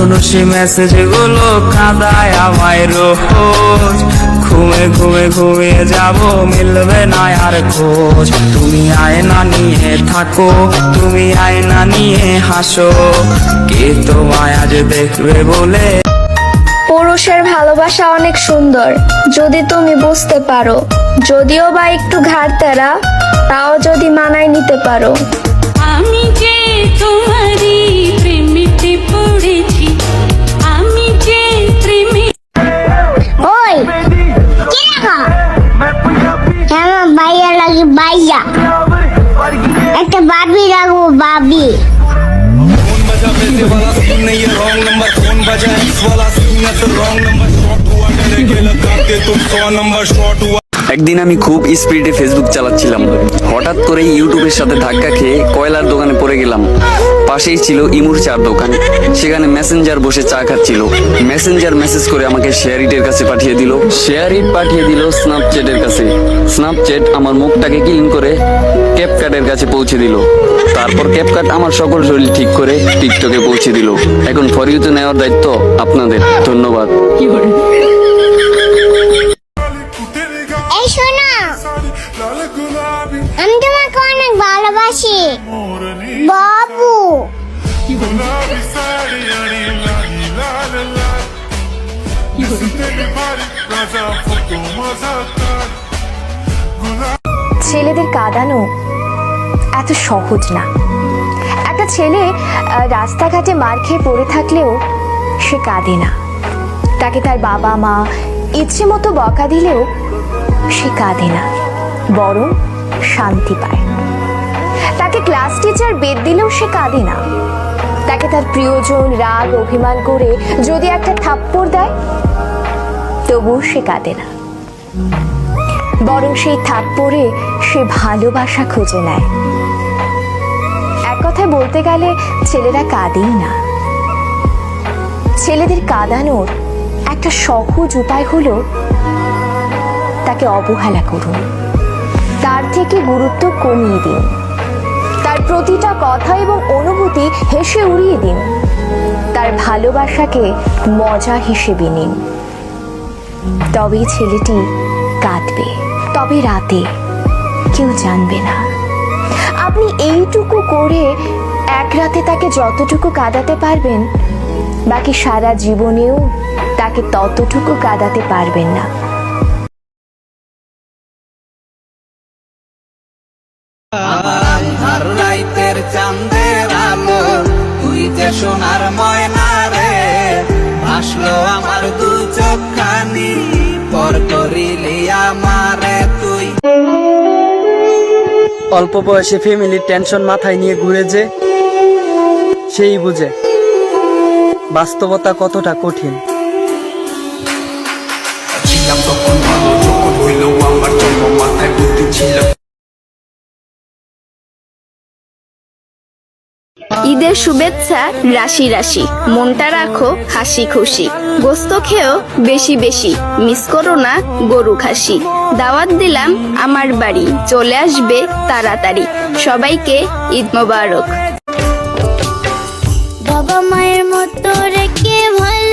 অনুষি message গুলো কাঁদায় আমায় রোজ। ঘুমে ঘুমে ঘুমিয়ে যাব, মিলবে না আর খোঁজ। তুমি আয়না নিয়ে থাকো, তুমি আয়না নিয়ে হাসো, কে তোমায় আজ দেখবে বলে। পুরুষের ভালোবাসা অনেক সুন্দর যদি তুমি বুঝতে পারো, যদিও বা একটু ঘাড়তেরা, তাও যদি মানায় নিতে পারো। আমি যে তোমারই প্রেমেতে পড়েছি, আমি যে প্রেমে। ওই কে রাখা আমার ভাইয়া লাগে, ভাইয়া একটা বাবি রাখবো, বাবি। একদিন আমি খুব স্পিডে ফেসবুক চালাচ্ছিলাম, হঠাৎ করে ইউটিউবের সাথে ধাক্কা খেয়ে কয়লার দোকানে পড়ে গেলাম। পাশেই ছিল ইমুর চার দোকান, সেখানে মেসেঞ্জার বসে চা খাচ্ছিল। মেসেঞ্জার মেসেজ করে আমাকে শেয়ারিটের কাছে পাঠিয়ে দিল, শেয়ারিট পাঠিয়ে দিল স্ন্যাপচ্যাটের কাছে। স্ন্যাপচ্যাট আমার মুখটাকে ক্লিন করে ক্যাপকাটের কাছে পৌঁছে দিল। তারপর ক্যাপকাট আমার সকল শরীর ঠিক করে টিকটকে পৌঁছে দিল। এখন ফর ইউ তো নেওয়ার দায়িত্ব আপনাদের। ধন্যবাদ। এই শোনো, আমি তোমাকে অনেক ভালোবাসি বাবু। ছেলেদের কাঁদানো এত সহজ না। একটা ছেলে রাস্তাঘাটে মার খেয়ে পড়ে থাকলেও সে কাঁদে না। তাকে তার বাবা মা ইচ্ছে মতো বকা দিলেও সে কাঁদে না, বরং শান্তি পায়। তাকে ক্লাস টিচার বেদ দিলেও সে কাঁদে না। তাকে তার প্রিয়জন রাগ অভিমান করে যদি একটা থাপ্পড় দেয়, তবুও সে কাঁদে না, বরং সেই থাপ্পড়ে সে ভালোবাসা খুঁজে নেয়। এক কথায় বলতে গেলে ছেলেরা কাঁদেই না। ছেলেদের কাঁদানোর একটা সহজ উপায় হলো তাকে অবহেলা করুন, তার থেকে গুরুত্ব কমিয়ে দিন, তার প্রতিটা কথা এবং অনুভূতি হেসে উড়িয়ে দিন, তার ভালোবাসাকে মজা হিসেবে নিন। তবেই ছেলেটি কাঁদবে, তবে রাতে কেউ জানবে না। আপনি এইটুকু করে এক রাতে তাকে যতটুকু কাঁদাতে পারবেন, বাকি সারা জীবনেও তাকে ততটুকু কাঁদাতে পারবেন না। আন্ধার রাইতের চাঁদের আলো, তুই যে সোনার ময়না রে, ভাসলো আমার দু চোখখানি, পর করিলি আমারে তুই। অল্প বয়সে ফ্যামিলির টেনশন মাথায় নিয়ে ঘুরে যে সেই বুঝে বাস্তবতা কতটা কঠিন। ছিলাম তখন ভালো, যখন হইল আমার জন্ম, মাথায় বুদ্ধি ছিল। ঈদের শুভেচ্ছা রাশি রাশি, মনটা রাখো হাসি খুশি, গোস্ত খেও বেশি বেশি, মিস করো না গরু খাসি। দাওয়াত দিলাম আমার বাড়ি, চলে আসবে তাড়াতাড়ি, সবাইকে ঈদ মোবারক। বাবা মায়ের মতো রেখে ভালো